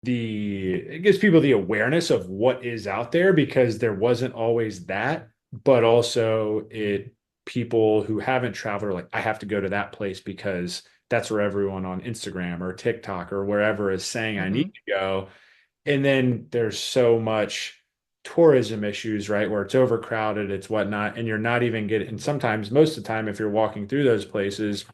it gives people the awareness of what is out there because there wasn't always that, but also it people who haven't traveled are like, I have to go to that place because that's where everyone on Instagram or TikTok or wherever is saying I need Hmm. to go. And then there's so much tourism issues, right? Where it's overcrowded, it's whatnot, and you're not even getting, and sometimes, most of the time, if you're walking through those places,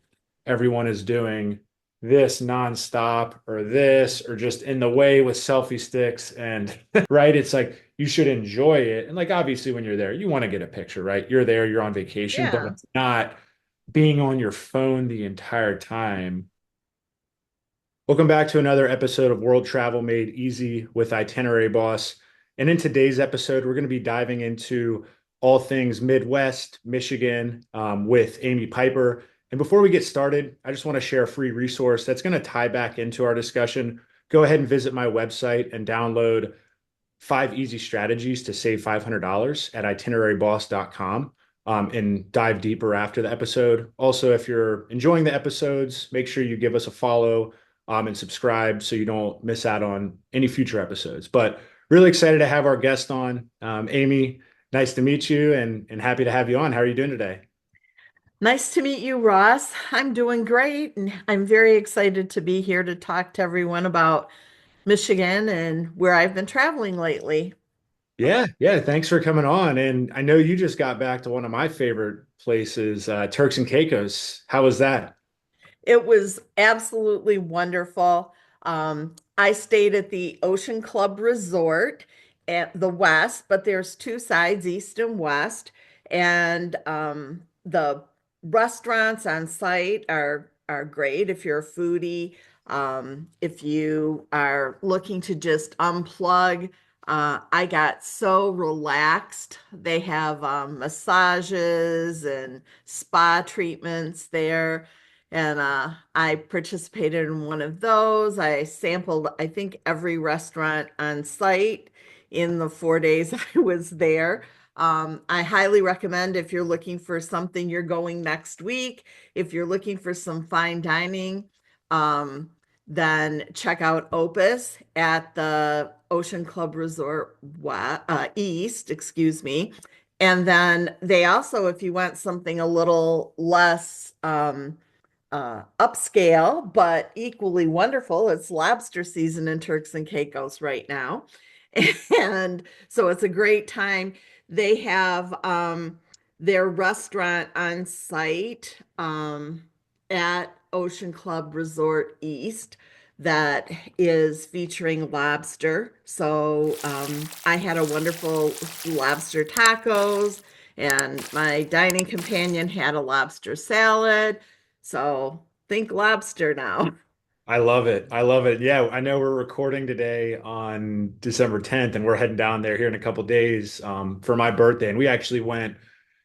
everyone is doing this nonstop or this or just in the way with selfie sticks. And right, it's like you should enjoy it. And like, obviously, when you're there, you want to get a picture, right? You're there, you're on vacation, but Yeah. it's not being on your phone the entire time. Welcome back to another episode of World Travel Made Easy with Itinerary Boss. And in today's episode, we're going to be diving into all things Midwest, Michigan, with Amy Piper. And before we get started, I just want to share a free resource that's going to tie back into our discussion. Go ahead and visit my website and download 5 easy strategies to save $500 at itineraryboss.com, and dive deeper after the episode. Also, if you're enjoying the episodes, make sure you give us a follow, and subscribe so you don't miss out on any future episodes. But really excited to have our guest on. Amy, nice to meet you and happy to have you on. How are you doing today? Nice to meet you, Ross. I'm doing great, and I'm very excited to be here to talk to everyone about Michigan and where I've been traveling lately. Yeah, yeah. Thanks for coming on. And I know you just got back to one of my favorite places, Turks and Caicos. How was that? It was absolutely wonderful. I stayed at the Ocean Club Resort at the West, but there's two sides, East and West, and the restaurants on site are great if you're a foodie. If you are looking to just unplug, I got so relaxed. They have massages and spa treatments there. And I participated in one of those. I sampled, I think, every restaurant on site in the 4 days I was there. I highly recommend if you're looking for something you're going next week, if you're looking for some fine dining, um, then check out Opus at the Ocean Club Resort East, excuse me. And then they also, if you want something a little less upscale, but equally wonderful. It's lobster season in Turks and Caicos right now. And so it's a great time. They have their restaurant on site at Ocean Club Resort East that is featuring lobster. So I had a wonderful lobster tacos, and my dining companion had a lobster salad. So think lobster now. I love it. I love it. Yeah, I know we're recording today on December 10th, and we're heading down there here in a couple days, for my birthday. And we actually went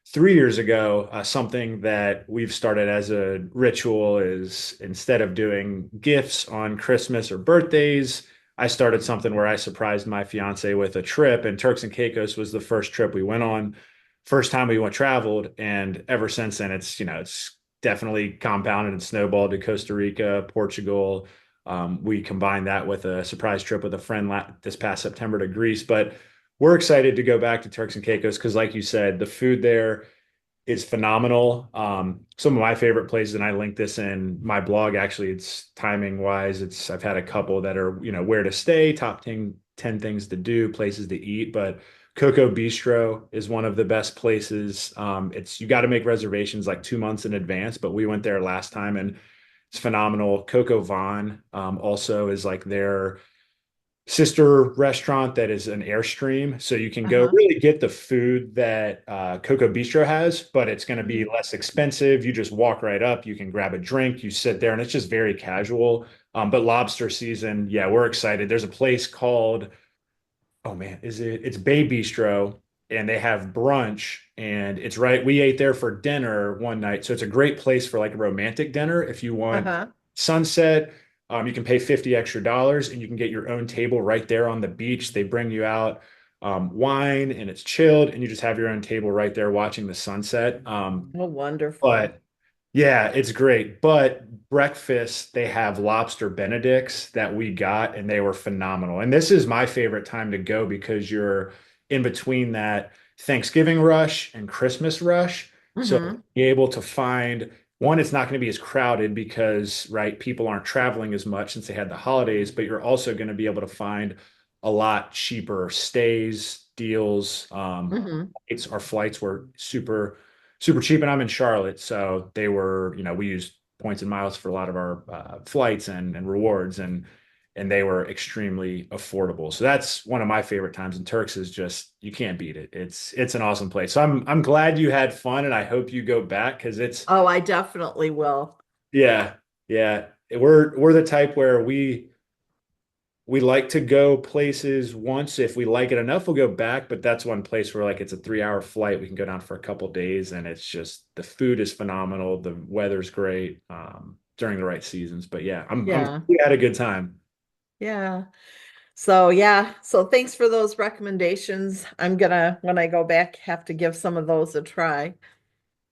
3 years ago. Something that we've started as a ritual is instead of doing gifts on Christmas or birthdays, I started something where I surprised my fiance with a trip, and Turks and Caicos was the first trip we went on, first time we went traveled, and ever since then, it's definitely compounded and snowballed to Costa Rica, Portugal. We combined that with a surprise trip with a friend this past September to Greece. But we're excited to go back to Turks and Caicos because, like you said, the food there is phenomenal. Some of my favorite places, and I link this in my blog. Actually, it's timing wise. I've had a couple that are where to stay, top 10 things to do, places to eat, but Coco Bistro is one of the best places. It's you got to make reservations like 2 months in advance, but we went there last time and it's phenomenal. Coco Vaughn, also is like their sister restaurant that is an Airstream. So you can go Uh-huh. really get the food that Coco Bistro has, but it's going to be Mhm. less expensive. You just walk right up, you can grab a drink, you sit there, and it's just very casual. But lobster season, yeah, we're excited. There's a place called, oh man, it's Bay Bistro, and they have brunch, and it's right. We ate there for dinner one night. So it's a great place for like a romantic dinner if you want Uh-huh. sunset. You can pay 50 extra dollars and you can get your own table right there on the beach. They bring you out wine and it's chilled, and you just have your own table right there watching the sunset. Oh, But wonderful. Yeah, it's great. But breakfast, they have lobster Benedicts that we got, and they were phenomenal. And this is my favorite time to go because you're in between that Thanksgiving rush and Christmas rush. So Hmm. you're able to find one, it's not going to be as crowded because, right, people aren't traveling as much since they had the holidays, but you're also going to be able to find a lot cheaper stays, deals. Hmm. Our flights were super cheap, and I'm in Charlotte, so they were, we used points and miles for a lot of our flights and rewards, and they were extremely affordable. So that's one of my favorite times in Turks is just you can't beat it. It's an awesome place. So I'm glad you had fun, and I hope you go back because it's Oh, I definitely will. yeah, yeah. We're the type where we like to go places once. If we like it enough, we'll go back. But that's one place where like it's a 3 hour flight. We can go down for a couple days and it's just the food is phenomenal. The weather's great during the right seasons. But yeah, I'm Yeah. we had a good time. Yeah. So yeah, so thanks for those recommendations. I'm gonna, when I go back, have to give some of those a try.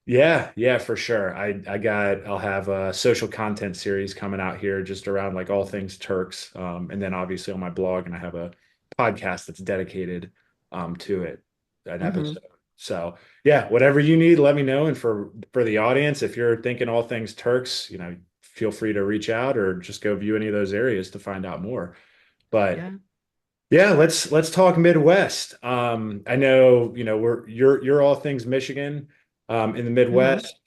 Yeah, yeah, for sure. I'll have a social content series coming out here just around like all things Turks. And then obviously on my blog, and I have a podcast that's dedicated to it, an Hmm. episode. So yeah, whatever you need, let me know. And for the audience, if you're thinking all things Turks, feel free to reach out or just go view any of those areas to find out more. But Yeah. yeah, let's talk Midwest. I know, you're all things Michigan. In the Hmm. Midwest,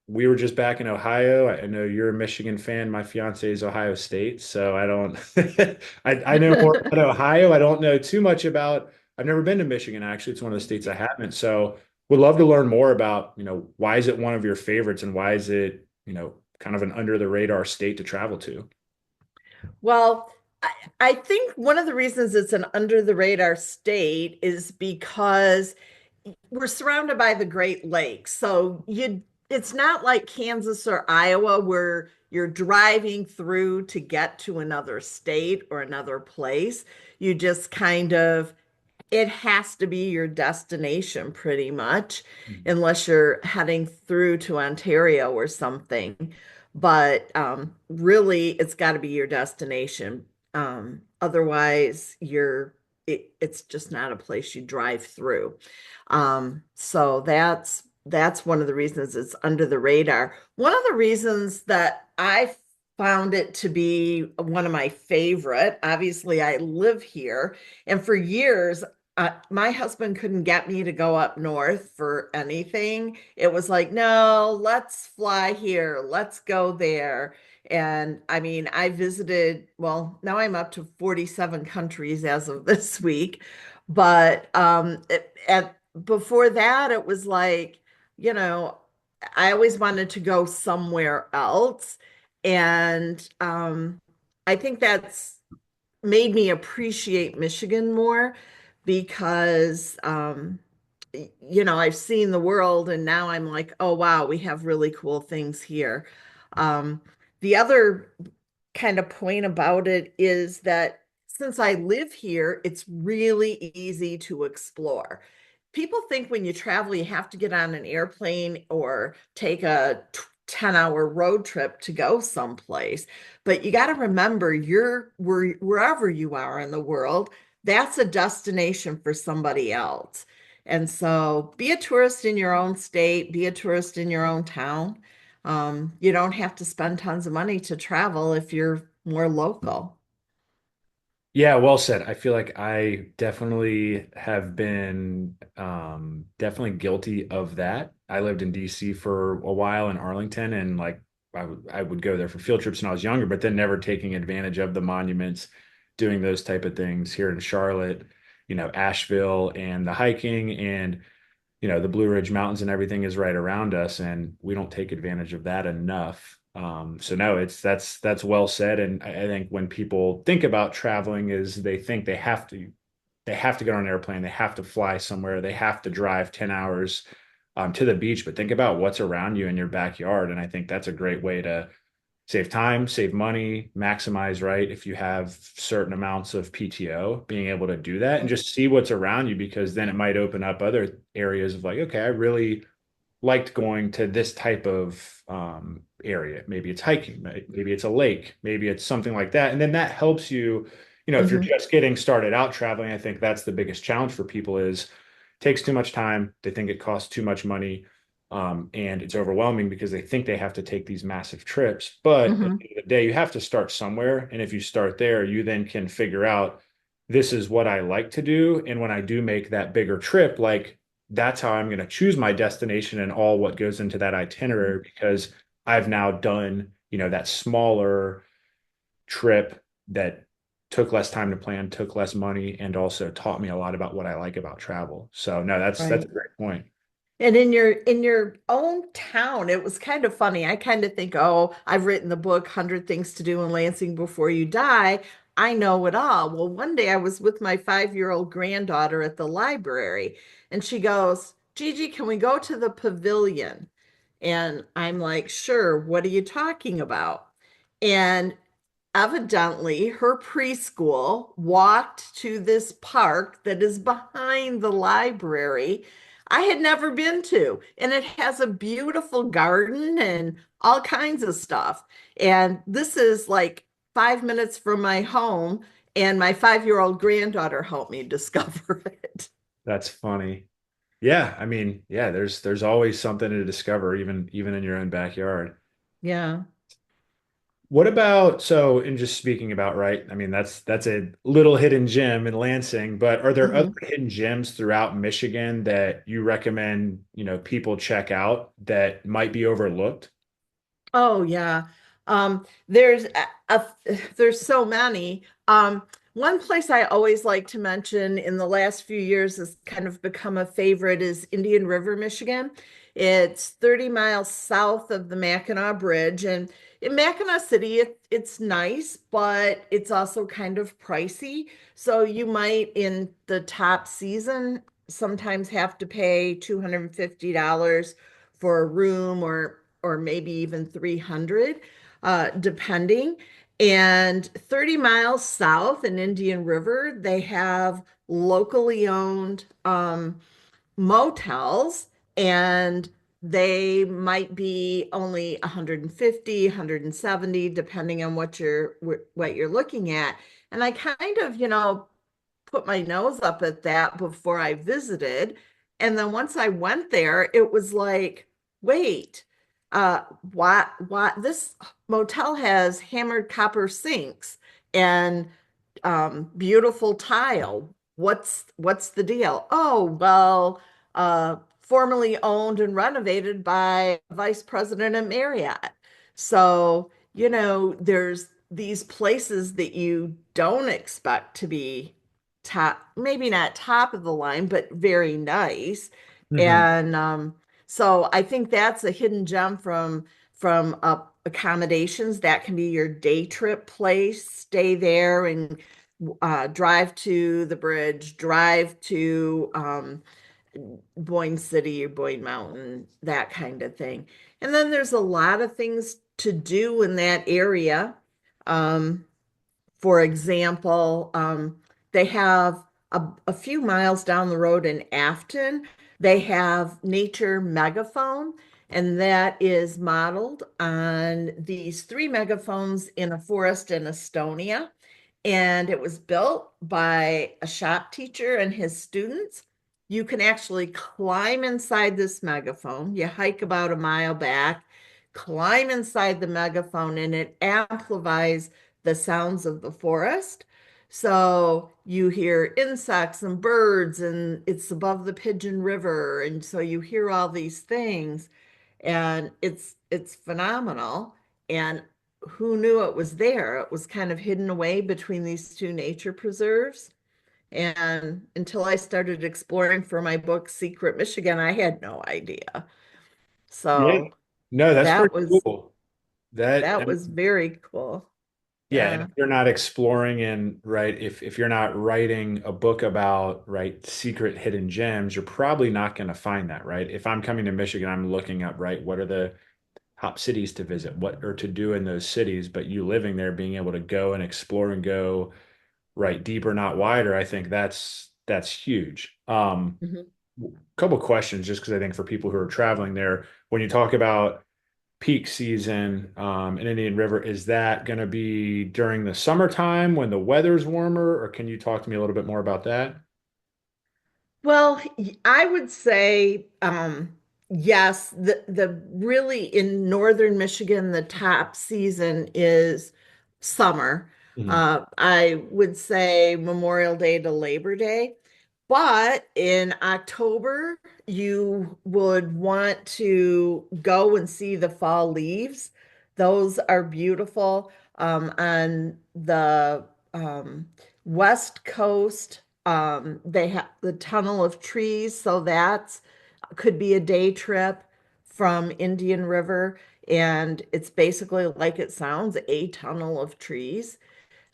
we were just back in Ohio. I know you're a Michigan fan. My fiance is Ohio State, so I don't. I know more about Ohio. I don't know too much about. I've never been to Michigan. Actually, it's one of the states I haven't. So, would love to learn more about. Why is it one of your favorites, and why is it kind of an under the radar state to travel to? Well, I think one of the reasons it's an under the radar state is because we're surrounded by the Great Lakes. So it's not like Kansas or Iowa where you're driving through to get to another state or another place. You just kind of it has to be your destination pretty much, unless you're heading through to Ontario or something. But really, it's got to be your destination. Otherwise, it's just not a place you drive through. So that's one of the reasons it's under the radar. One of the reasons that I found it to be one of my favorite, obviously, I live here, and for years my husband couldn't get me to go up north for anything. It was like, no, let's fly here, let's go there. And I mean, I visited, well, now I'm up to 47 countries as of this week. But before that, it was like, you know, I always wanted to go somewhere else. And I think that's made me appreciate Michigan more because I've seen the world and now I'm like, oh wow, we have really cool things here. The other kind of point about it is that since I live here, it's really easy to explore. People think when you travel, you have to get on an airplane or take a 10-hour road trip to go someplace. But you got to remember, wherever you are in the world, that's a destination for somebody else. And so be a tourist in your own state, be a tourist in your own town. You don't have to spend tons of money to travel if you're more local. Yeah, well said. I feel like I definitely have been definitely guilty of that. I lived in DC for a while in Arlington and like I would go there for field trips when I was younger, but then never taking advantage of the monuments, doing those type of things here in Charlotte, Asheville and the hiking and the Blue Ridge Mountains and everything is right around us, and we don't take advantage of that enough. So no, that's well said. And I think when people think about traveling, is they think they have to get on an airplane, they have to fly somewhere, they have to drive 10 hours to the beach. But think about what's around you in your backyard, and I think that's a great way to save time, save money, maximize, right? If you have certain amounts of PTO, being able to do that and just see what's around you, because then it might open up other areas of like, okay, I really liked going to this type of area. Maybe it's hiking, maybe it's a lake, maybe it's something like that. And then that helps you, if you're Hmm. just getting started out traveling, I think that's the biggest challenge for people is it takes too much time. They think it costs too much money. And it's overwhelming because they think they have to take these massive trips. But at the Hmm. end of the day, you have to start somewhere. And if you start there, you then can figure out this is what I like to do. And when I do make that bigger trip, like that's how I'm going to choose my destination and all what goes into that itinerary because I've now done, that smaller trip that took less time to plan, took less money, and also taught me a lot about what I like about travel. So no, that's a Right. great point. And in your own town, it was kind of funny. I kind of think, oh, I've written the book 100 Things to Do in Lansing Before You Die. I know it all. Well, one day I was with my 5-year-old granddaughter at the library, and she goes, Gigi, can we go to the pavilion? And I'm like, sure, what are you talking about? And evidently, her preschool walked to this park that is behind the library I had never been to. And it has a beautiful garden and all kinds of stuff. And this is like 5 minutes from my home. And my 5-year-old granddaughter helped me discover it. That's funny. Yeah, I mean, yeah, there's always something to discover, even in your own backyard. Yeah. What about so in just speaking about, right? I mean, that's a little hidden gem in Lansing, but are there other Mhm. hidden gems throughout Michigan that you recommend, people check out that might be overlooked? Oh yeah. There's so many. One place I always like to mention in the last few years has kind of become a favorite is Indian River, Michigan. It's 30 miles south of the Mackinac Bridge. And in Mackinac City, it's nice, but it's also kind of pricey. So you might, in the top season, sometimes have to pay $250 for a room or maybe even 300, depending. And 30 miles south in Indian River, they have locally owned motels, and they might be only 150, 170, depending on what you're looking at. And I kind of, put my nose up at that before I visited. And then once I went there, it was like, wait, what this motel has hammered copper sinks and beautiful tile. What's the deal? Oh, well, formerly owned and renovated by Vice President of Marriott. So, there's these places that you don't expect to be top, maybe not top of the line, but very nice. Hmm. And so I think that's a hidden gem from accommodations. That can be your day trip place. Stay there and drive to the bridge, drive to Boyne City or Boyne Mountain, that kind of thing. And then there's a lot of things to do in that area. Um, for example, they have a few miles down the road in Afton, they have Nature Megaphone, and that is modeled on these three megaphones in a forest in Estonia. And it was built by a shop teacher and his students. You can actually climb inside this megaphone. You hike about a mile back, climb inside the megaphone, and it amplifies the sounds of the forest. So you hear insects and birds, and it's above the Pigeon River. And so you hear all these things, and it's phenomenal. And who knew it was there? It was kind of hidden away between these two nature preserves. And until I started exploring for my book, Secret Michigan, I had no idea. Yeah. So No, that's that pretty was cool. That that was very cool. Yeah, and if Yeah. you're not exploring and right, if you're not writing a book about right secret hidden gems, you're probably not going to find that, right? If I'm coming to Michigan, I'm looking up, right, what are the top cities to visit, what are to do in those cities, but you living there, being able to go and explore and go right deeper, not wider, I think that's huge. Mhm. Couple questions, just because I think for people who are traveling there, when you talk about peak season in Indian River, is that going to be during the summertime when the weather's warmer, or can you talk to me a little bit more about that? Well, I would say yes. The really in northern Michigan, the top season is summer. Mhm. I would say Memorial Day to Labor Day. But in October, you would want to go and see the fall leaves. Those are beautiful. On the West Coast, they have the tunnel of trees, so that's could be a day trip from Indian River, and it's basically like it sounds, a tunnel of trees.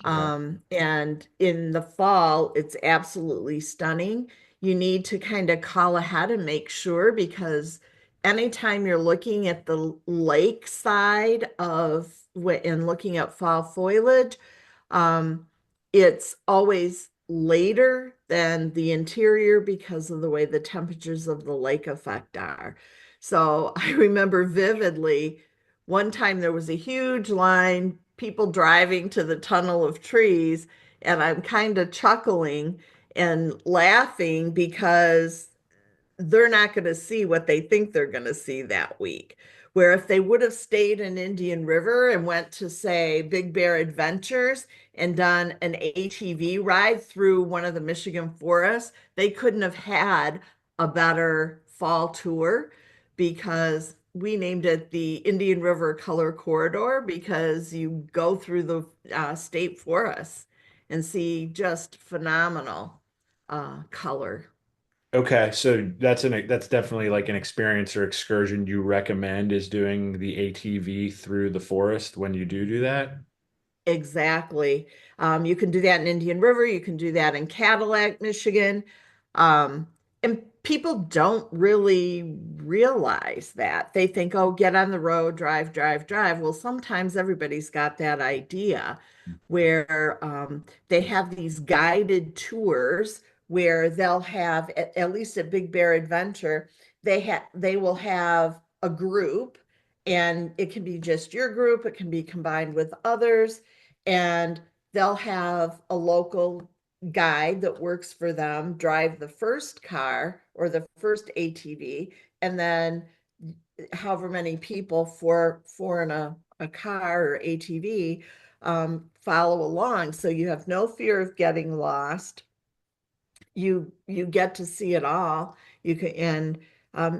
Okay. And in the fall, it's absolutely stunning. You need to kind of call ahead and make sure because anytime you're looking at the lake side of and looking at fall foliage, um, it's always later than the interior because of the way the temperatures of the lake effect are. So I remember vividly one time there was a huge line, people driving to the tunnel of trees, and I'm kind of chuckling and laughing because they're not going to see what they think they're going to see that week. Where if they would have stayed in Indian River and went to, say, Big Bear Adventures and done an ATV ride through one of the Michigan forests, they couldn't have had a better fall tour because we named it the Indian River Color Corridor because you go through the state forests and see just phenomenal color. Okay, so that's definitely like an experience or excursion you recommend is doing the ATV through the forest when you do that. Exactly. You can do that in Indian River. You can do that in Cadillac, Michigan. Um, and people don't really realize that. They think, oh, get on the road, drive, drive, drive. Well, sometimes everybody's got that idea where they have these guided tours where they'll have, at least at Big Bear Adventure, they will have a group and it can be just your group, it can be combined with others and they'll have a local guide that works for them drive the first car or the first ATV, and then however many people for in a car or ATV follow along. So you have no fear of getting lost. You get to see it all. You can and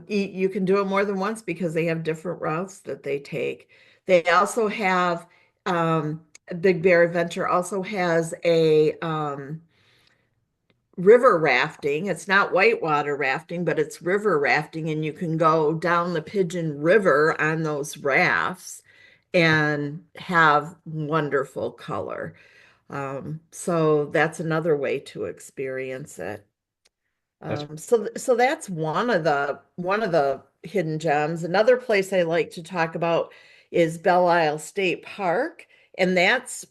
you can do it more than once because they have different routes that they take. They also have Big Bear Adventure also has a river rafting. It's not whitewater rafting, but it's river rafting, and you can go down the Pigeon River on those rafts and have wonderful color. So that's another way to experience it. That's So that's one of the hidden gems. Another place I like to talk about is Belle Isle State Park, and that's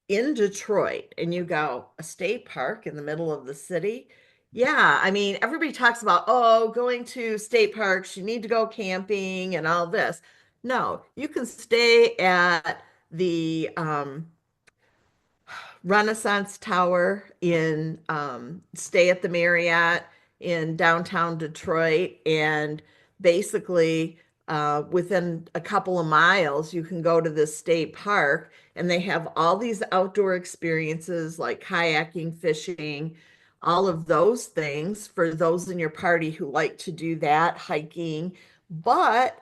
in Detroit. And you go, a state park in the middle of the city. Yeah, I mean, everybody talks about, oh, going to state parks, you need to go camping and all this. No, you can stay at the Renaissance Tower in stay at the Marriott in downtown Detroit, and basically within a couple of miles, you can go to this state park, and they have all these outdoor experiences like kayaking, fishing, all of those things for those in your party who like to do that, hiking. But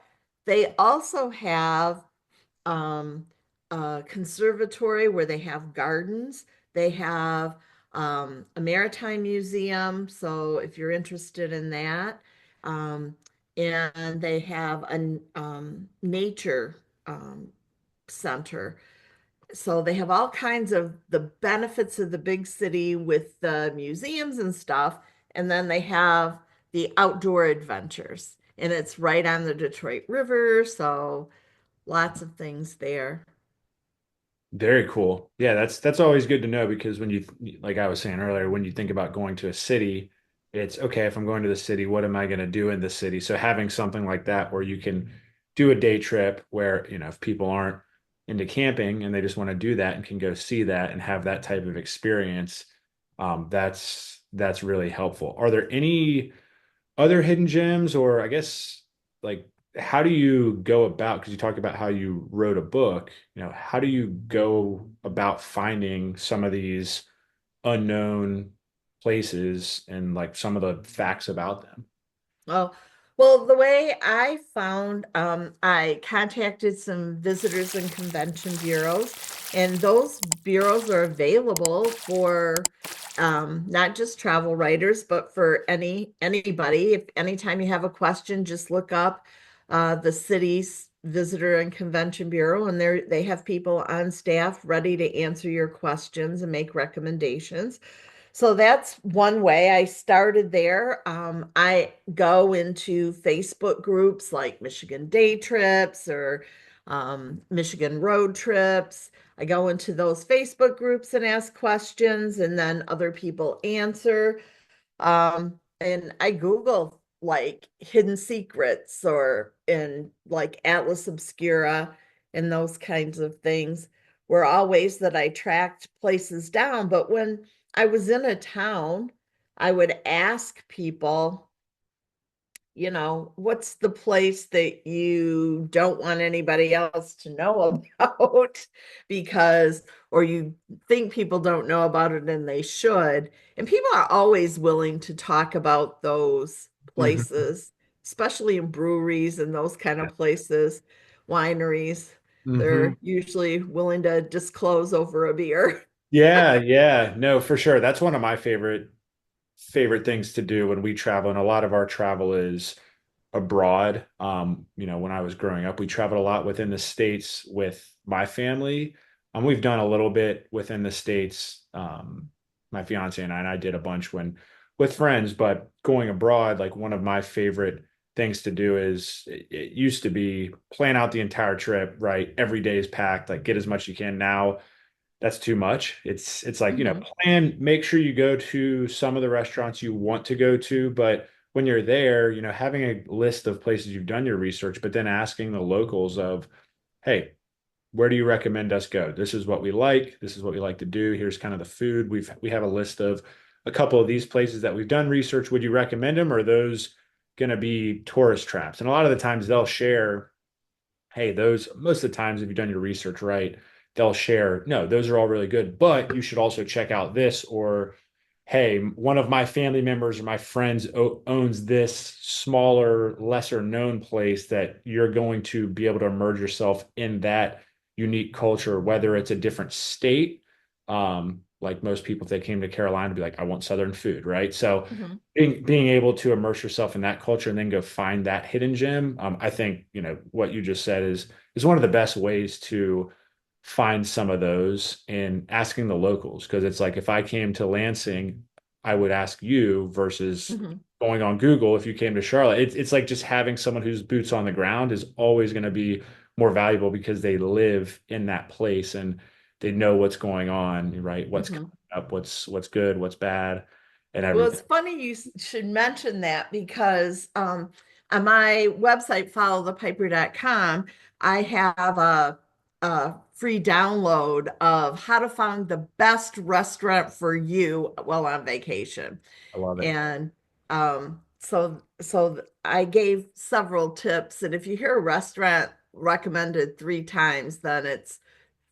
they also have um, a conservatory where they have gardens. They have a maritime museum. So if you're interested in that, um, and they have a nature center. So they have all kinds of the benefits of the big city with the museums and stuff. And then they have the outdoor adventures. And it's right on the Detroit River. So lots of things there. very cool. Yeah, that's always good to know because when you like I was saying earlier, when you think about going to a city, it's okay, if I'm going to the city, what am I going to do in the city? So having something like that where you can do a day trip where, if people aren't into camping and they just want to do that and can go see that and have that type of experience, that's really helpful. Are there any other hidden gems, or I guess, like, how do you go about, because you talked about how you wrote a book, how do you go about finding some of these unknown places and like some of the facts about them? Oh, well, the way I found, I contacted some visitors and convention bureaus, and those bureaus are available for not just travel writers, but for anybody. If anytime you have a question, just look up the city's visitor and convention bureau, and they have people on staff ready to answer your questions and make recommendations. So that's one way I started there. I go into Facebook groups like Michigan Day Trips or Michigan Road Trips. I go into those Facebook groups and ask questions, and then other people answer. And I Google like hidden secrets or in like Atlas Obscura and those kinds of things were all ways that I tracked places down. But when I was in a town, I would ask people, what's the place that you don't want anybody else to know about? Because, or you think people don't know about it and they should. And people are always willing to talk about those Mhm. places, especially in breweries and those kind of places, wineries. Hmm. They're usually willing to disclose over a beer. Yeah, yeah, no, for sure. That's one of my favorite things to do when we travel, and a lot of our travel is abroad. When I was growing up, we traveled a lot within the States with my family. We've done a little bit within the States. My fiance and I did a bunch when with friends, but going abroad, like one of my favorite things to do is it used to be plan out the entire trip, right? Every day is packed, like get as much as you can. Now that's too much. It's like, Mhm, make sure you go to some of the restaurants you want to go to, but when you're there, having a list of places you've done your research, but then asking the locals of, hey, where do you recommend us go? This is what we like. This is what we like to do. Here's kind of the food. We have a list of a couple of these places that we've done research. Would you recommend them? Or are those going to be tourist traps? And a lot of the times they'll share, hey, those most of the times, if you've done your research right, they'll share, no, those are all really good, but you should also check out this, or hey, one of my family members or my friends owns this smaller, lesser known place that you're going to be able to immerse yourself in that unique culture, whether it's a different state. Like most people, if they came to Carolina, be like, I want Southern food, right? So mhm, being able to immerse yourself in that culture and then go find that hidden gem, I think, what you just said is one of the best ways to find some of those, and asking the locals. Because it's like, if I came to Lansing, I would ask you versus mhm, going on Google. If you came to Charlotte, it's like just having someone who's boots on the ground is always going to be more valuable because they live in that place and they know what's going on, right? What's coming mhm. up, what's good, what's bad, and Well, everything. it's funny you should mention that because on my website, followthepiper.com, I have a free download of how to find the best restaurant for you while on vacation. I love it. And so I gave several tips, and if you hear a restaurant recommended 3 times, then it's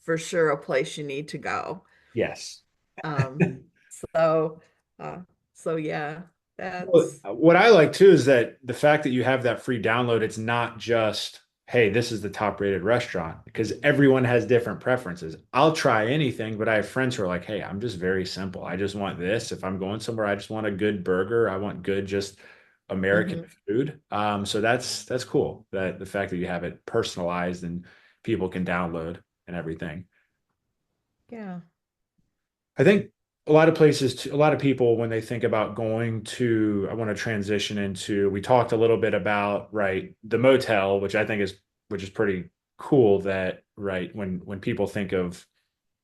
for sure a place you need to go. Yes. Um, so, uh, so yeah, Well, that's, what I like too is that the fact that you have that free download, it's not just, hey, this is the top rated restaurant, because everyone has different preferences. I'll try anything, but I have friends who are like, hey, I'm just very simple. I just want this. If I'm going somewhere, I just want a good burger. I want good, just American mhm, food. So that's cool, that the fact that you have it personalized and people can download and everything. yeah. I think a lot of people, when they think about going to, I want to transition into, we talked a little bit about, right, the motel, which I think which is pretty cool that, right, when people think of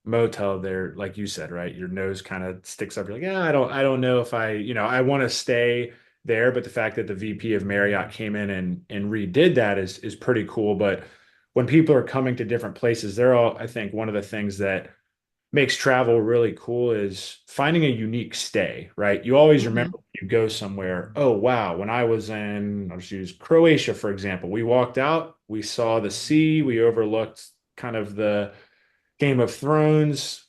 motel there, like you said, right? Your nose kind of sticks up. You're like, yeah, I don't know if I want to stay there. But the fact that the VP of Marriott came in and redid that is pretty cool. But when people are coming to different places, they're all, I think, one of the things that makes travel really cool is finding a unique stay, right? You always remember Mhm. when you go somewhere, oh wow, when I was in, I'll just use Croatia, for example, we walked out, we saw the sea, we overlooked kind of the Game of Thrones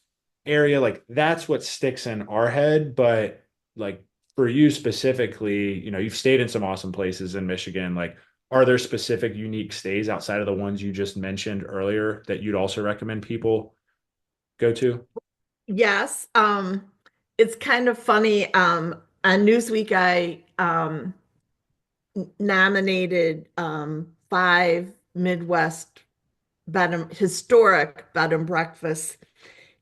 area. Like that's what sticks in our head. But like for you specifically, you've stayed in some awesome places in Michigan. Like, are there specific unique stays outside of the ones you just mentioned earlier that you'd also recommend people go to? Yes, it's kind of funny. On Newsweek, I nominated five Midwest historic bed and breakfasts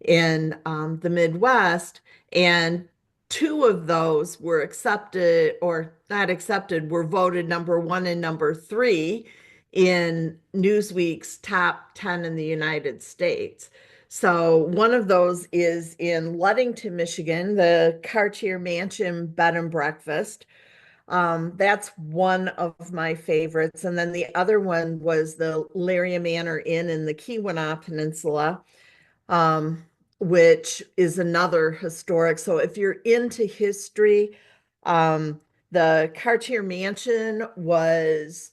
in the Midwest, and two of those were accepted or not accepted, were voted number one and number three in Newsweek's top 10 in the United States. So one of those is in Ludington, Michigan, the Cartier Mansion Bed and Breakfast. That's one of my favorites. And then the other one was the Laria Manor Inn in the Keweenaw Peninsula, um, which is another historic. So if you're into history, the Cartier Mansion was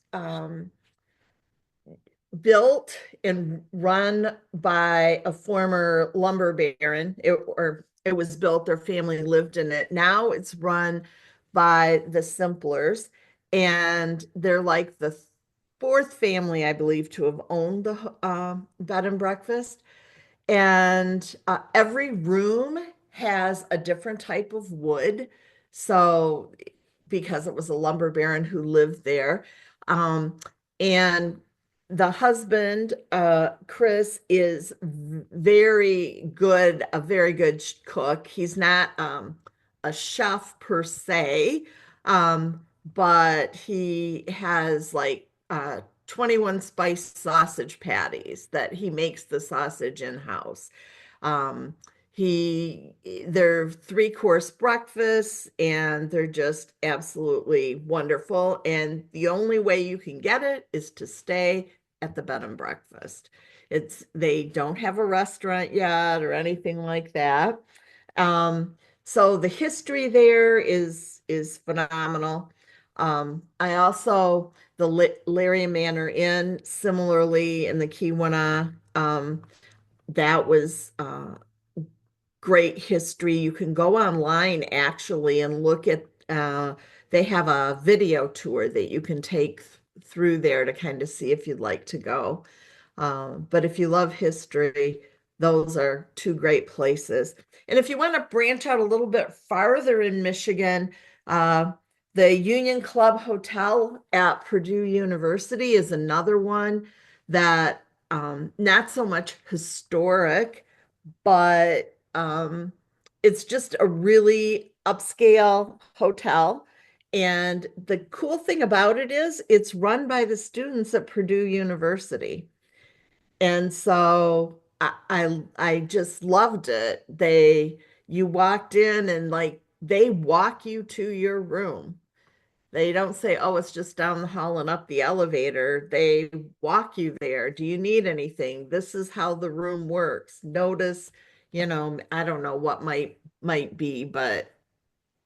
built and run by a former lumber baron. It was built, their family lived in it. Now it's run by the Simplers, and they're like the fourth family, I believe, to have owned the bed and breakfast. And every room has a different type of wood. So, because it was a lumber baron who lived there. Um, and the husband, Chris, is a very good cook. He's not a chef per se, but he has like 21 spice sausage patties that he makes the sausage in house. Um, they're three-course breakfasts and they're just absolutely wonderful. And the only way you can get it is to stay at the bed and breakfast. They don't have a restaurant yet or anything like that. So the history there is phenomenal. I also the Larry Manor Inn, similarly in the Keweenaw, that was great history. You can go online actually and look at. They have a video tour that you can take through there to kind of see if you'd like to go. But if you love history, those are two great places. And if you want to branch out a little bit farther in Michigan, uh, the Union Club Hotel at Purdue University is another one that not so much historic, but it's just a really upscale hotel. And the cool thing about it is it's run by the students at Purdue University. And so I just loved it. You walked in and like they walk you to your room. They don't say, "Oh, it's just down the hall and up the elevator." They walk you there. Do you need anything? This is how the room works. Notice, I don't know what might be, but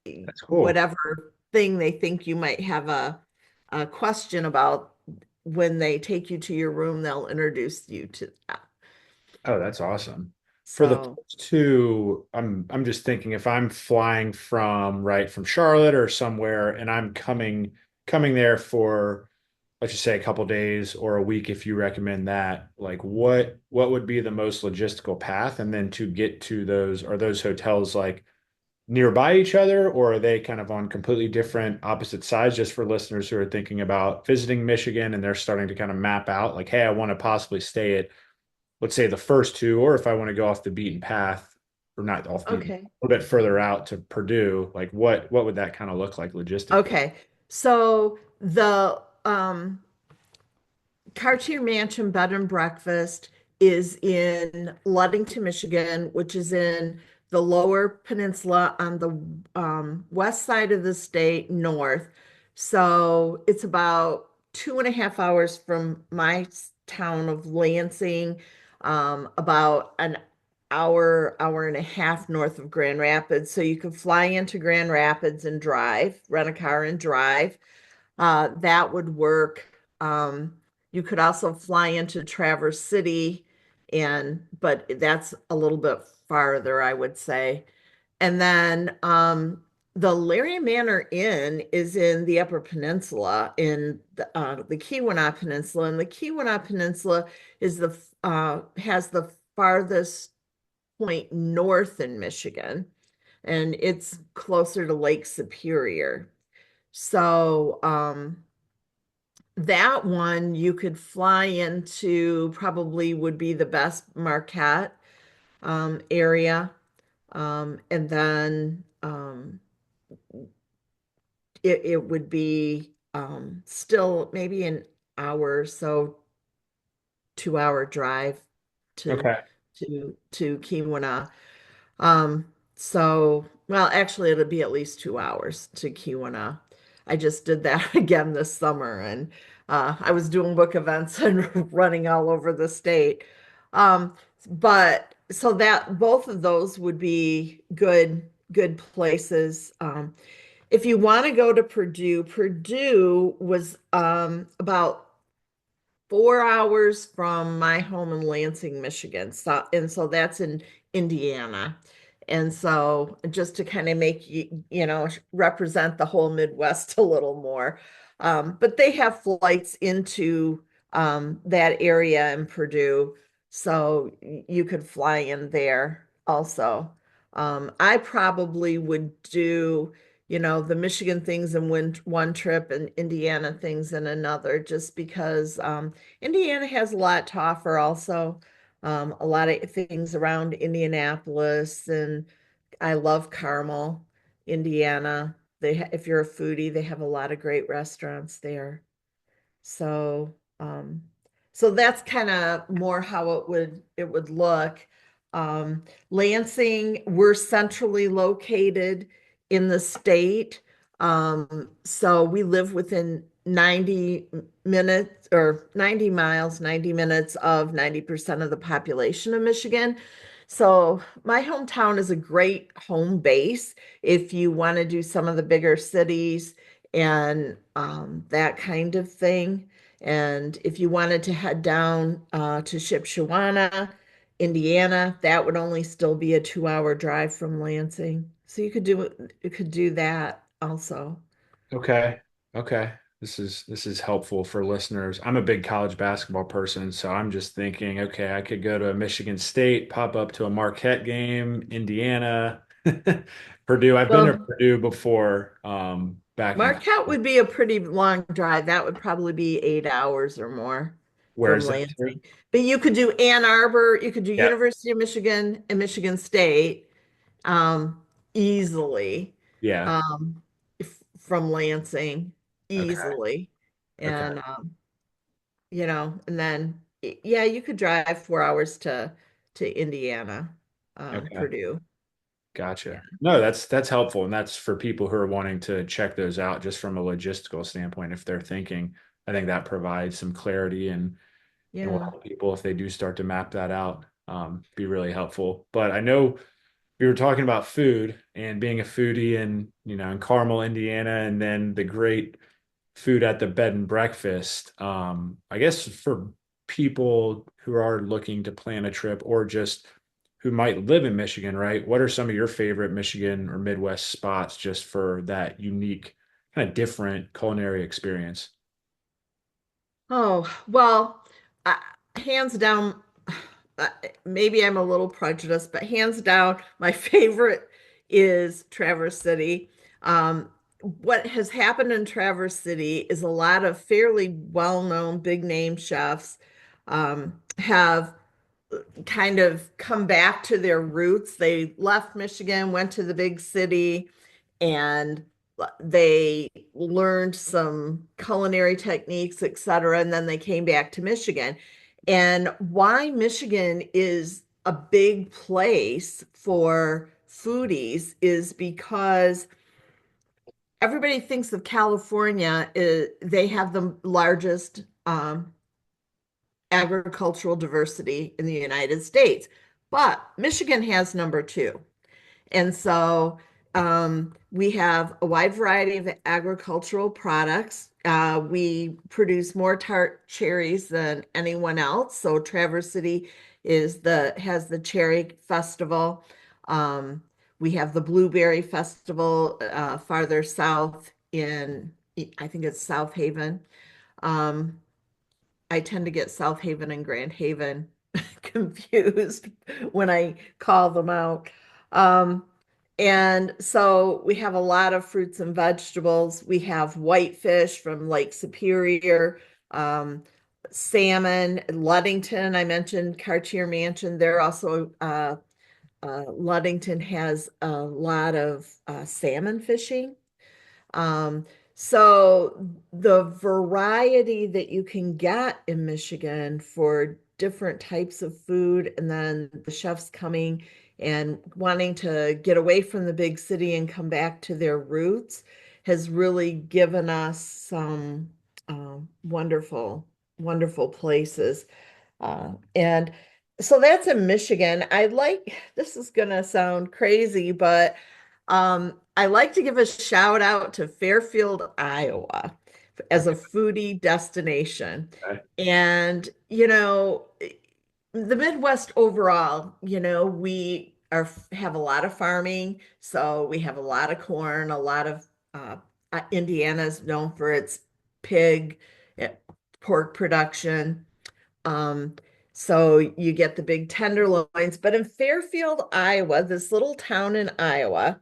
That's cool. whatever thing they think you might have a question about, when they take you to your room, they'll introduce you to that. Oh, that's awesome. For the So, first two, I'm just thinking if I'm flying from Charlotte or somewhere and I'm coming there for, let's just say, a couple days or a week, if you recommend that, like what would be the most logistical path? And then to get to are those hotels like nearby each other, or are they kind of on completely different opposite sides, just for listeners who are thinking about visiting Michigan and they're starting to kind of map out like, hey, I want to possibly stay at, let's say, the first two, or if I want to go off the beaten path, or not off beaten, okay. a little bit further out to Purdue, like what would that kind of look like logistically? Okay. So the Cartier Mansion Bed and Breakfast is in Ludington, Michigan, which is in the lower peninsula on the west side of the state, north. So it's about 2.5 hours from my town of Lansing, about an hour and a half north of Grand Rapids. So you could fly into Grand Rapids and drive, rent a car and drive. That would work. You could also fly into Traverse City, but that's a little bit farther, I would say. And then the Larry Manor Inn is in the Upper Peninsula, in the Keweenaw Peninsula, and the Keweenaw Peninsula is the has the farthest point north in Michigan, and it's closer to Lake Superior. So that one you could fly into, probably would be the best Marquette area. And then it would be still maybe an hour, so 2 hour drive to Okay. to Keweenaw. Um, so, well, actually, it'll be at least 2 hours to Keweenaw. I just did that again this summer, and I was doing book events and running all over the state. But so that both of those would be good places. If you want to go to Purdue, Purdue was about 4 hours from my home in Lansing, Michigan. So that's in Indiana. And so just to kind of make you represent the whole Midwest a little more. But they have flights into that area in Purdue. So you could fly in there also. I probably would do, the Michigan things in one trip and Indiana things in another, just because Indiana has a lot to offer also. A lot of things around Indianapolis, and I love Carmel, Indiana. If you're a foodie, they have a lot of great restaurants there. So, so that's kind of more how it would look. Lansing, we're centrally located in the state. So we live within 90 minutes or 90 miles, 90 minutes of 90% of the population of Michigan. So my hometown is a great home base if you want to do some of the bigger cities and that kind of thing. And if you wanted to head down to Shipshewana, Indiana, that would only still be a 2 hour drive from Lansing. So you could do that also. Okay. Okay. This is helpful for listeners. I'm a big college basketball person, so I'm just thinking, okay, I could go to Michigan State, pop up to a Marquette game, Indiana, Purdue. I've been to Well, Purdue before, back in Marquette would be a pretty long drive. That would probably be 8 hours or more where from is that to? Lansing. But you could do Ann Arbor, you could do Yeah. University of Michigan and Michigan State um, easily Yeah. um, from Lansing, Okay. easily. Okay. And and then yeah, you could drive 4 hours to Indiana, Okay. Purdue. Yeah. Gotcha. No, that's helpful, and that's for people who are wanting to check those out just from a logistical standpoint. If they're thinking, I think that provides some clarity and will Yeah. help people if they do start to map that out. Be really helpful. But I know we were talking about food and being a foodie in Carmel, Indiana, and then the great food at the bed and breakfast. I guess for people who are looking to plan a trip or just who might live in Michigan, right? What are some of your favorite Michigan or Midwest spots just for that unique, kind of different culinary experience? Oh, well, uh, hands down, uh, maybe I'm a little prejudiced, but hands down, my favorite is Traverse City. What has happened in Traverse City is a lot of fairly well-known big name chefs have kind of come back to their roots. They left Michigan, went to the big city, and they learned some culinary techniques, et cetera, and then they came back to Michigan. And why Michigan is a big place for foodies is because everybody thinks of California, they have the largest agricultural diversity in the United States, but Michigan has number two. And so we have a wide variety of agricultural products. We produce more tart cherries than anyone else. So Traverse City has the cherry festival. Um, we have the blueberry festival farther south in, I think it's South Haven. Um, I tend to get South Haven and Grand Haven confused when I call them out. Um, and so we have a lot of fruits and vegetables. We have whitefish from Lake Superior, um, salmon, Ludington. I mentioned Cartier Mansion. They're also Ludington has a lot of salmon fishing. Um, so the variety that you can get in Michigan for different types of food, and then the chefs coming and wanting to get away from the big city and come back to their roots has really given us some wonderful, wonderful places. And so that's in Michigan. This is going to sound crazy, but I like to give a shout out to Fairfield, Iowa, as a Okay. foodie destination. And, the Midwest overall, have a lot of farming. So we have a lot of corn, a lot of Indiana is known for its pig, eh, pork production. Um, so you get the big tenderloins. But in Fairfield, Iowa, this little town in Iowa,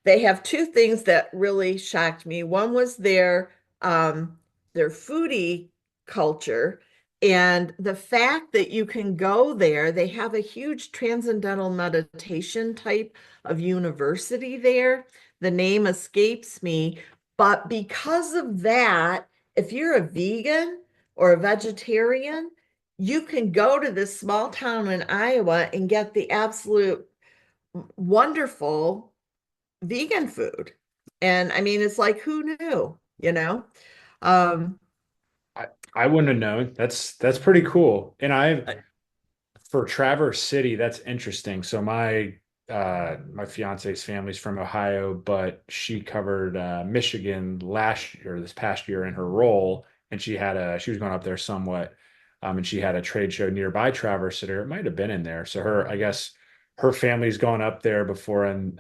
they have two things that really shocked me. One was their foodie culture and the fact that you can go there. They have a huge transcendental meditation type of university there. The name escapes me, but because of that, if you're a vegan or a vegetarian, you can go to this small town in Iowa and get the absolute wonderful vegan food. And I mean, it's like, who knew, you know? Um, I wouldn't have known. That's pretty cool. And I for Traverse City, that's interesting. So my fiance's family's from Ohio, but she covered Michigan last year, this past year in her role, and she was going up there somewhat, and she had a trade show nearby Traverse City. Or it might have been in there. So I guess her family's gone up there before, and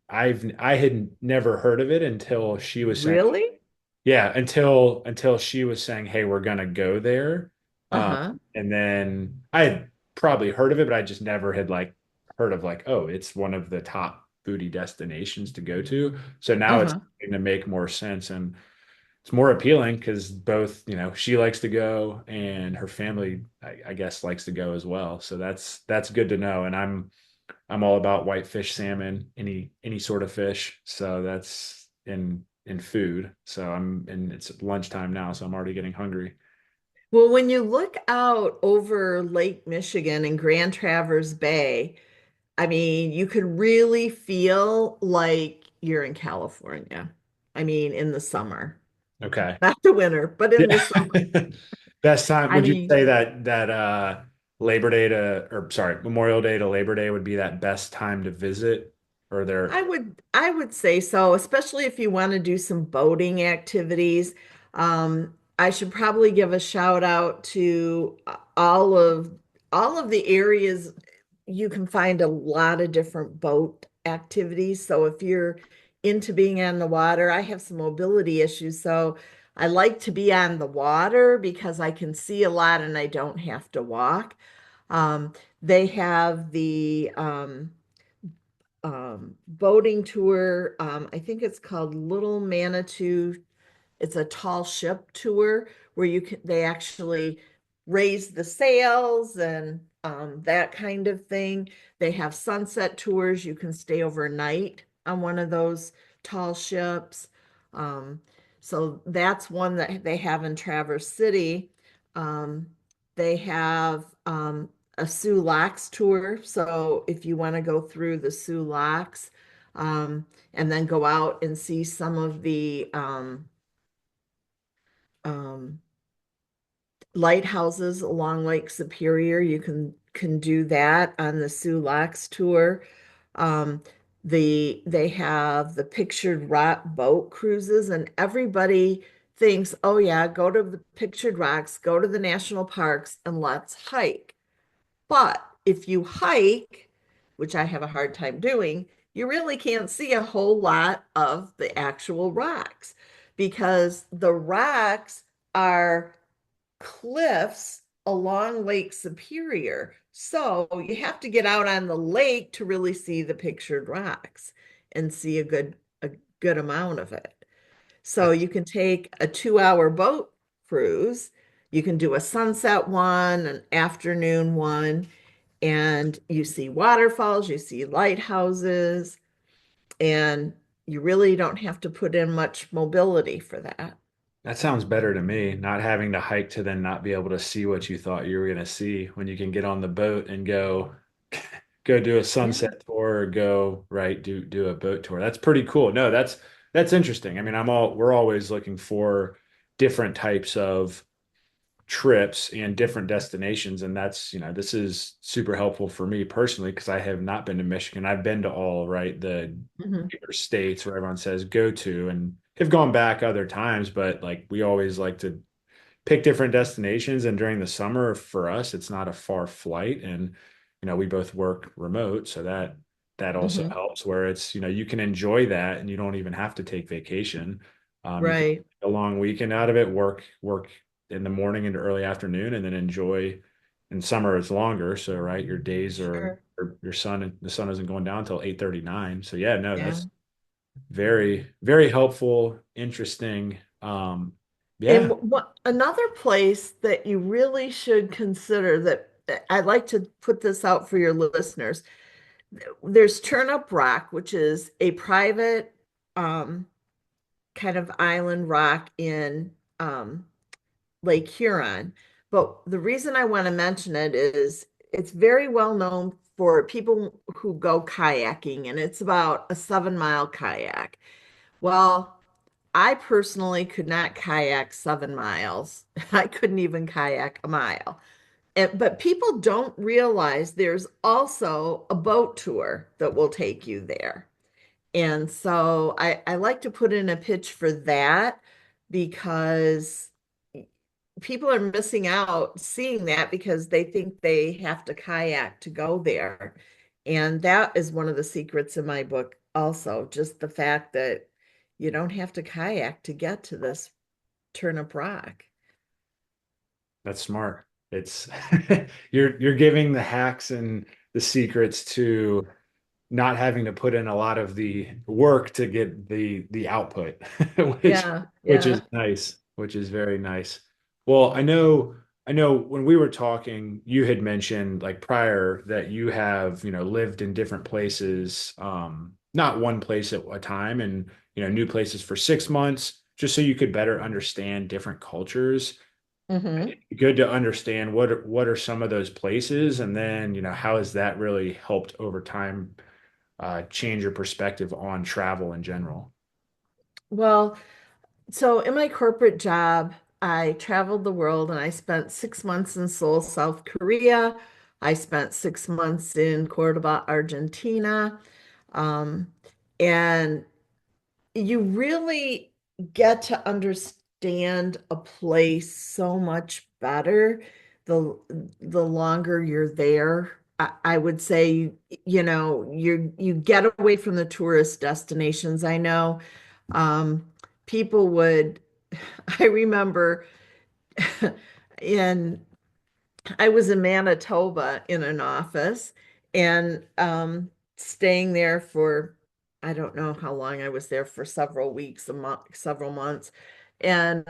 I had never heard of it until she was saying, really? yeah, until she was saying, "Hey, we're gonna go there," Uh-huh. and then I had probably heard of it, but I just never had like heard of like, oh, it's one of the top foodie destinations to go to. So now it's Uh-huh. going to make more sense and it's more appealing because both, she likes to go and her family, I guess, likes to go as well. So that's good to know. And I'm all about whitefish, salmon, any sort of fish. So that's in food. So and it's lunchtime now, so I'm already getting hungry. Well, when you look out over Lake Michigan and Grand Traverse Bay, I mean, you could really feel like you're in California. I mean, in the summer, Okay. not the winter, but in the Yeah. summer. Best time, I would you mean, say that Labor Day or sorry, Memorial Day to Labor Day would be that best time to visit? Or there I would say so, especially if you want to do some boating activities. I should probably give a shout out to all of the areas. You can find a lot of different boat activities. So if you're into being on the water, I have some mobility issues, so I like to be on the water because I can see a lot and I don't have to walk. Um, they have the boating tour. I think it's called Little Manitou. It's a tall ship tour where they actually raise the sails and that kind of thing. They have sunset tours. You can stay overnight on one of those tall ships. Um, so that's one that they have in Traverse City. Um, They have a Sioux Locks tour. So if you want to go through the Sioux Locks and then go out and see some of the um, lighthouses along Lake Superior, you can do that on the Sioux Locks tour. Um, they have the pictured rock boat cruises, and everybody thinks, oh yeah, go to the pictured rocks, go to the national parks, and let's hike. But if you hike, which I have a hard time doing, you really can't see a whole lot of the actual rocks because the rocks are cliffs along Lake Superior. So you have to get out on the lake to really see the pictured rocks and see a good amount of it. So That's you can take a 2 hour boat cruise. You can do a sunset one, an afternoon one, and you see waterfalls, you see lighthouses, and you really don't have to put in much mobility for that. that sounds better to me, not having to hike to then not be able to see what you thought you were going to see when you can get on the boat and go do a Yeah. sunset tour or go right do a boat tour. That's pretty cool. No, that's interesting. I mean, we're always looking for different types of trips and different destinations. And that's, this is super helpful for me personally because I have not been to Michigan. I've been to all, right, the Mhm. bigger states where everyone says go to and have gone back other times, but like we always like to pick different destinations. And during the summer for us, it's not a far flight. And, we both work remote. So that also Mhm. helps where it's, you can enjoy that and you don't even have to take vacation. You can Right. take a long weekend out of it, work in the morning into early afternoon, and then enjoy. In summer, it's longer. So, right, your days Sure. or the sun isn't going down until 8:39. So yeah, no, Yeah. that's very, very helpful, interesting. And Yeah, what another place that you really should consider that I'd like to put this out for your listeners. There's Turnip Rock, which is a private um, kind of island rock in Lake Huron. But the reason I want to mention it is it's very well known for people who go kayaking, and it's about a 7 mile kayak. Well, I personally could not kayak 7 miles. I couldn't even kayak a mile. But people don't realize there's also a boat tour that will take you there. And so I like to put in a pitch for that because people are missing out seeing that because they think they have to kayak to go there. And that is one of the secrets in my book, also, just the fact that you don't have to kayak to get to this Turnip Rock. that's smart. It's you're giving the hacks and the secrets to not having to put in a lot of the work to get the output, which Yeah, which is yeah. nice, which is very nice. Well, I know when we were talking, you had mentioned like prior that you have, lived in different places, not one place at a time and, new places for 6 months, just so you could better understand different cultures. Hmm. Good to understand what are some of those places, and then, how has that really helped over time change your perspective on travel in general? Well, so in my corporate job, I traveled the world and I spent 6 months in Seoul, South Korea. I spent 6 months in Cordoba, Argentina. Um, and you really get to understand a place so much better the the longer you're there. I would say, you get away from the tourist destinations. I know um, people would, I remember in I was in Manitoba in an office and staying there for, I don't know how long I was there, for several weeks, a month, several months. And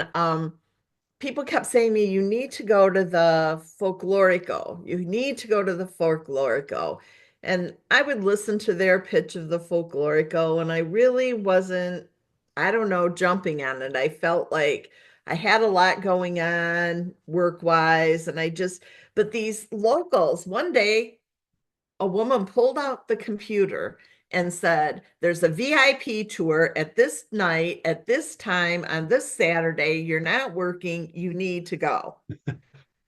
people kept saying to me, you need to go to the folklorico. You need to go to the folklorico. And I would listen to their pitch of the folklorico, and I really wasn't, I don't know, jumping on it. I felt like I had a lot going on work-wise, and but these locals, one day a woman pulled out the computer and said, "There's a VIP tour at this night, at this time, on this Saturday. You're not working. You need to go."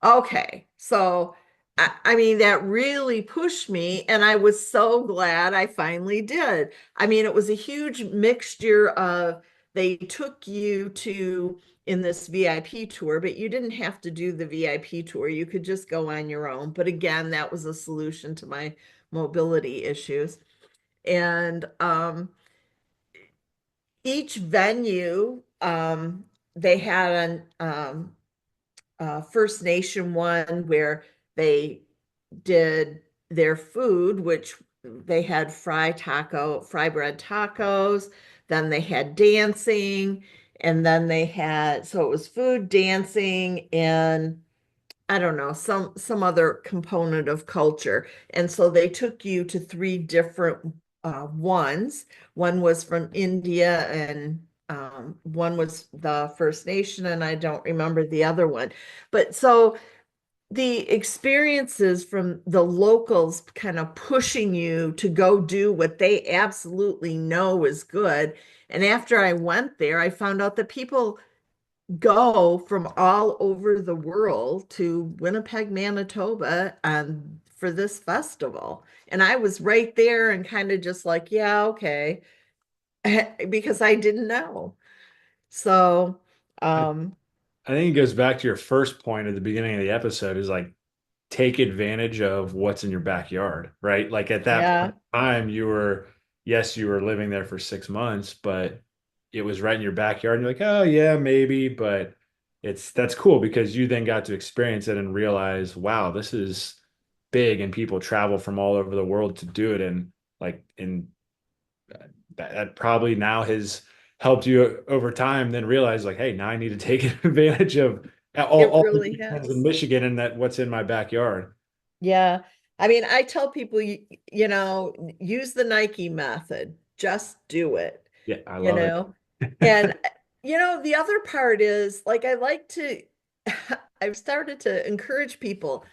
Okay. So, I mean, that really pushed me, and I was so glad I finally did. I mean, it was a huge mixture of they took you to in this VIP tour, but you didn't have to do the VIP tour. You could just go on your own. But again, that was a solution to my mobility issues. And each venue, they had First Nation one where they did their food, which they had fry bread tacos, then they had dancing, and then they had, so it was food, dancing, and I don't know, some other component of culture. And so they took you to three different ones. One was from India, and one was the First Nation, and I don't remember the other one. But so the experiences from the locals kind of pushing you to go do what they absolutely know is good. And after I went there, I found out that people go from all over the world to Winnipeg, Manitoba, for this festival. And I was right there and kind of just like, yeah, okay, because I didn't know. So, I, um, I think it goes back to your first point at the beginning of the episode is like take advantage of what's in your backyard, right? Like at that point yeah, in time, yes, you were living there for 6 months, but it was right in your backyard. And you're like, oh yeah, maybe, but that's cool because you then got to experience it and realize, wow, this is big and people travel from all over the world to do it. And like, and that probably now has helped you over time, then realize like, hey, now I need to take advantage of it all the really things in has. Michigan and that what's in my backyard. Yeah. I mean, I tell people, use the Nike method. Just do it, Yeah, I you love it. know? And, the other part is like, I like to, I've started to encourage people,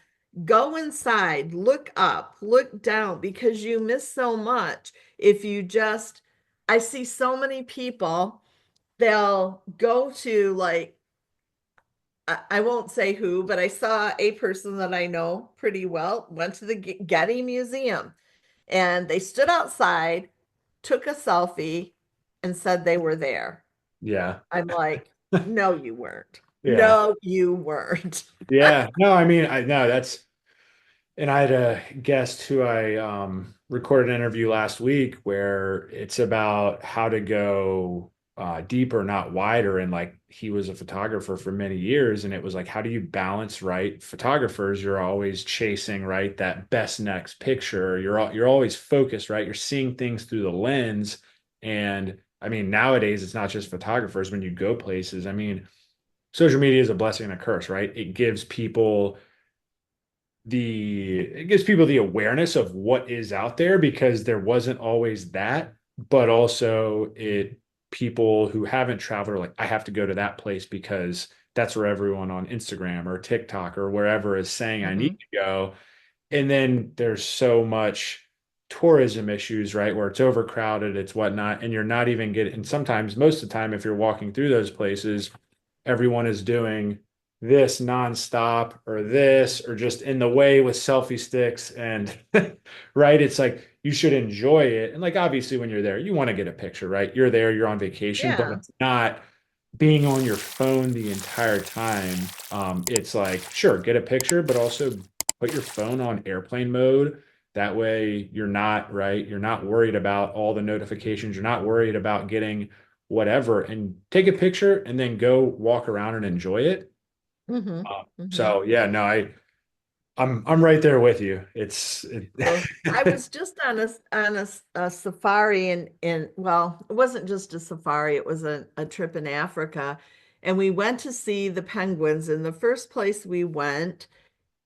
go inside, look up, look down, because you miss so much if you just, I see so many people, they'll go to like, I won't say who, but I saw a person that I know pretty well went to the Getty Museum, and they stood outside, took a selfie, and said they were there. Yeah. I'm like, no, you weren't. Yeah. No, you weren't. Yeah. No, I mean, I know that's, and I had a guest who I recorded an interview last week where it's about how to go deeper, not wider. And like he was a photographer for many years, and it was like, how do you balance, right? Photographers, you're always chasing, right, that best next picture. You're always focused, right? You're seeing things through the lens. And I mean, nowadays it's not just photographers when you go places. I mean, social media is a blessing and a curse, right? It gives people the awareness of what is out there because there wasn't always that, but also it people who haven't traveled are like, I have to go to that place because that's where everyone on Instagram or TikTok or wherever is saying I need Mhm. to go. And then there's so much tourism issues, right? Where it's overcrowded, it's whatnot, and you're not even getting, and sometimes most of the time, if you're walking through those places, everyone is doing this nonstop or this or just in the way with selfie sticks and right, it's like you should enjoy it. And like obviously when you're there you want to get a picture, right? You're there, you're on vacation, but Yeah. it's not being on your phone the entire time. It's like sure, get a picture, but also put your phone on airplane mode. That way you're not, right, you're not worried about all the notifications, you're not worried about getting whatever, and take a picture and then go walk around and enjoy it. hmm hmm So yeah, no, I'm right there with you. It's So I was just on a safari in well, it wasn't just a safari, it was a trip in Africa. And we went to see the penguins. In the first place we went,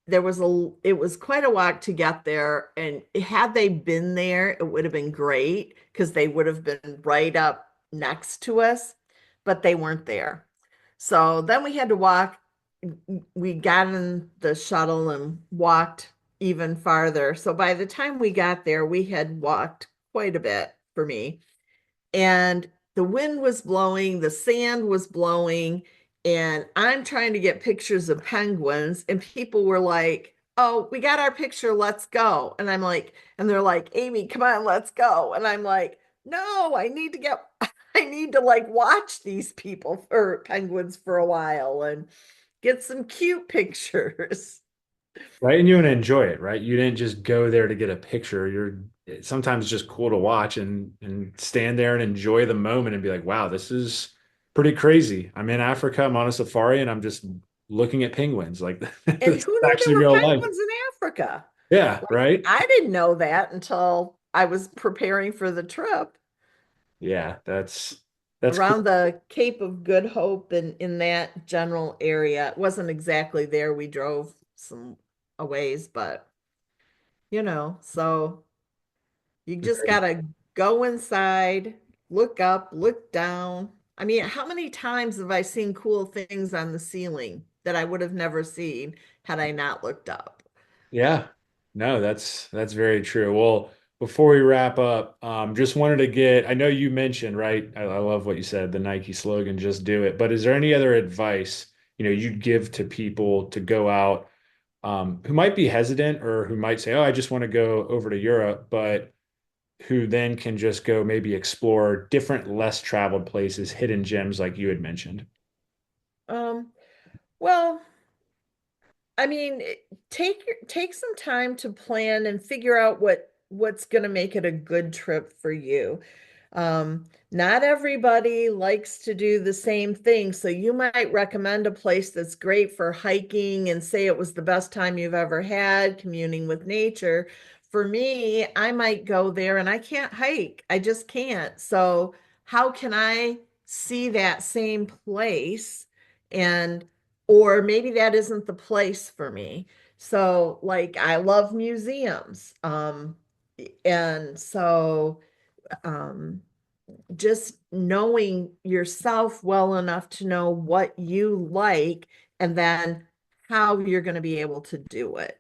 it was quite a walk to get there. And had they been there, it would have been great because they would have been right up next to us, but they weren't there. So then we had to walk. We got in the shuttle and walked even farther. So by the time we got there, we had walked quite a bit for me. And the wind was blowing, the sand was blowing, and I'm trying to get pictures of penguins, and people were like, "Oh, we got our picture, let's go." And I'm like, and they're like, "Amy, come on, let's go." And I'm like, "No, I need to get I need to like watch these people for penguins for a while and get some cute pictures." Right. And you want to enjoy it, right? You didn't just go there to get a picture. Sometimes it's just cool to watch and stand there and enjoy the moment and be like, wow, this is pretty crazy. I'm in Africa, I'm on a safari, and I'm just looking at penguins. Like And this is who knew there actually were real life. penguins in Africa? Yeah, Like, right. I didn't know that until I was preparing for the trip. Yeah, that's cool. Around the Cape of Good Hope and in that general area. It wasn't exactly there. We drove some a ways, but so you just gotta go inside, look up, look down. I mean, how many times have I seen cool things on the ceiling that I would have never seen had I not looked up? Yeah, no, that's very true. Well, before we wrap up, just wanted to get, I know you mentioned, right? I love what you said, the Nike slogan, just do it. But is there any other advice, you'd give to people to go out, who might be hesitant or who might say, oh, I just want to go over to Europe, but who then can just go maybe explore different, less traveled places, hidden gems like you had mentioned? Um, well, I mean, take some time to plan and figure out what's going to make it a good trip for you. Not everybody likes to do the same thing, so you might recommend a place that's great for hiking and say it was the best time you've ever had communing with nature. For me, I might go there and I can't hike. I just can't. So, how can I see that same place and or maybe that isn't the place for me. So, like, I love museums. And so, um, just knowing yourself well enough to know what you like and then how you're going to be able to do it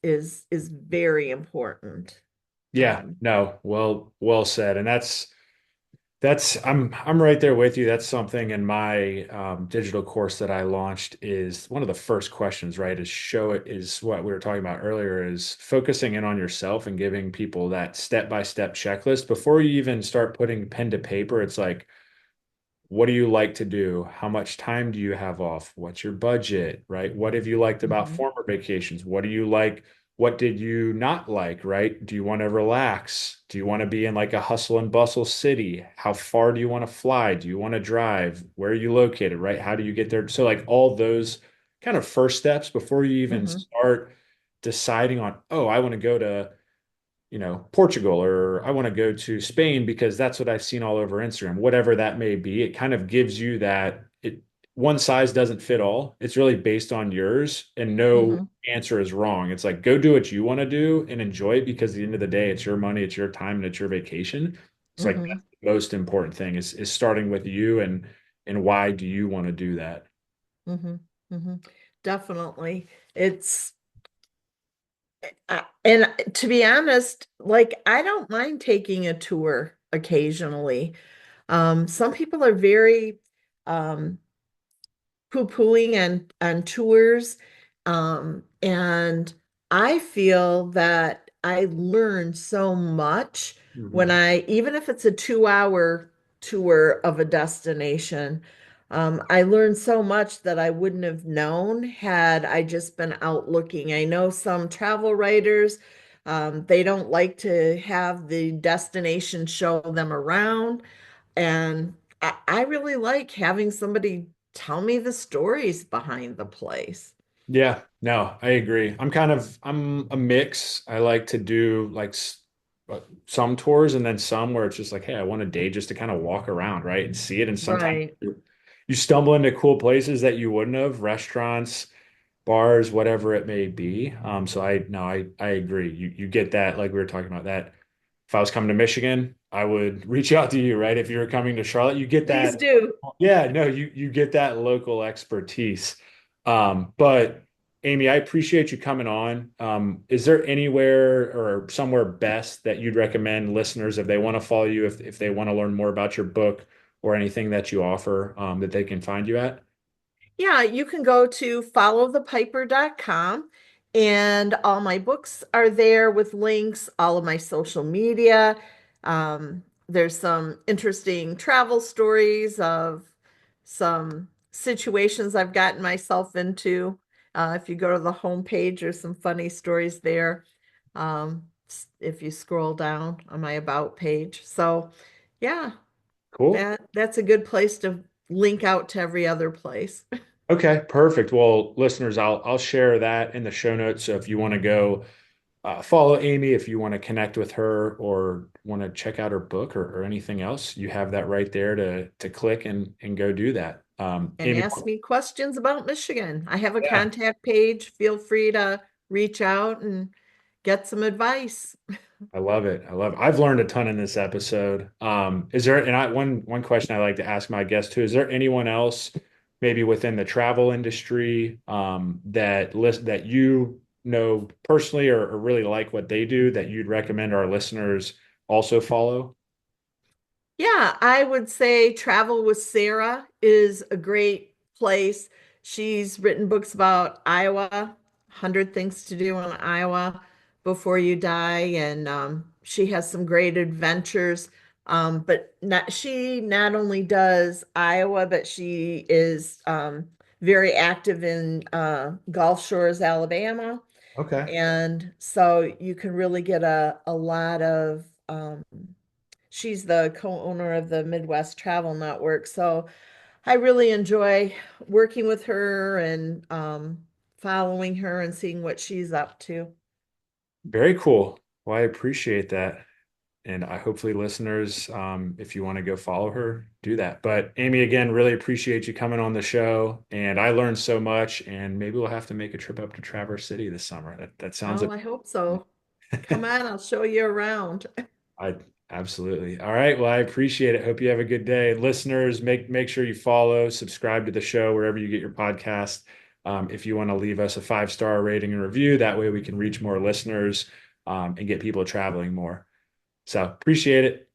is very important. Yeah, Um, no, well said. And I'm right there with you. That's something in my digital course that I launched is one of the first questions, right? Is what we were talking about earlier is focusing in on yourself and giving people that step-by-step checklist before you even start putting pen to paper. It's like, what do you like to do? How much time do you have off? What's your budget, right? What have you liked about mhm, former vacations? What do you like? What did you not like, right? Do you want to relax? Do you want to be in like a hustle and bustle city? How far do you want to fly? Do you want to drive? Where are you located, right? How do you get there? So, like all those kind of first steps before you even mhm, start deciding on, oh, I want to go to Portugal or I want to go to Spain because that's what I've seen all over Instagram, whatever that may be. It kind of gives you that one size doesn't fit all. It's really based on yours and no mhm, answer is wrong. It's like go do what you want to do and enjoy it because at the end of the day, it's your money, it's your time, and it's your vacation. It's like mhm, that's the most important thing is starting with you and why do you want to do that? mhm, mhm. Definitely. And to be honest, like I don't mind taking a tour occasionally. Some people are very um, poo-pooing on tours. And I feel that I learn so much when Mhm. I, even if it's a 2 hour tour of a destination, I learned so much that I wouldn't have known had I just been out looking. I know some travel writers, they don't like to have the destination show them around. And I really like having somebody tell me the stories behind the place. Yeah, no, I agree. I'm a mix. I like to do like some tours and then some where it's just like, hey, I want a day just to kind of walk around, right, and see it. And sometimes Right. you stumble into cool places that you wouldn't have, restaurants, bars, whatever it may be. So I no, I agree. You get that like we were talking about that. If I was coming to Michigan, I would reach out to you, right? If you were coming to Charlotte, you get Please that. do. Yeah, no, you get that local expertise. But Amy, I appreciate you coming on. Is there anywhere or somewhere best that you'd recommend listeners if they want to follow you, if they want to learn more about your book or anything that you offer, that they can find you at? Yeah, you can go to followthepiper.com and all my books are there with links, all of my social media. There's some interesting travel stories of some situations I've gotten myself into. If you go to the homepage, there's some funny stories there. If you scroll down on my about page. So, yeah, Cool. that's a good place to link out to every other place. Okay, perfect. Well, listeners, I'll share that in the show notes. So if you want to go follow Amy, if you want to connect with her or want to check out her book or anything else, you have that right there to click and go do that. And Amy, ask me questions about Michigan. I have a yeah, contact page. Feel free to reach out and get some advice. I love it. I love it. I've learned a ton in this episode. Is there, and one question I like to ask my guests too, is there anyone else maybe within the travel industry that you know personally or really like what they do that you'd recommend our listeners also follow? Yeah, I would say Travel with Sarah is a great place. She's written books about Iowa, 100 Things to Do in Iowa Before You Die, and she has some great adventures. She not only does Iowa, but she is very active in Gulf Shores, Alabama. Okay. And so you can really get a lot of she's the co-owner of the Midwest Travel Network. So I really enjoy working with her and following her and seeing what she's up to. Very cool. Well, I appreciate that. And I hopefully listeners, if you want to go follow her, do that. But Amy, again, really appreciate you coming on the show. And I learned so much. And maybe we'll have to make a trip up to Traverse City this summer. That sounds Oh, I hope so. Come on, I'll show you around. I absolutely. All right. Well, I appreciate it. Hope you have a good day. Listeners, make sure you follow, subscribe to the show wherever you get your podcast. If you want to leave us a 5-star rating and review, that way we can reach more listeners, and get people traveling more. So appreciate it.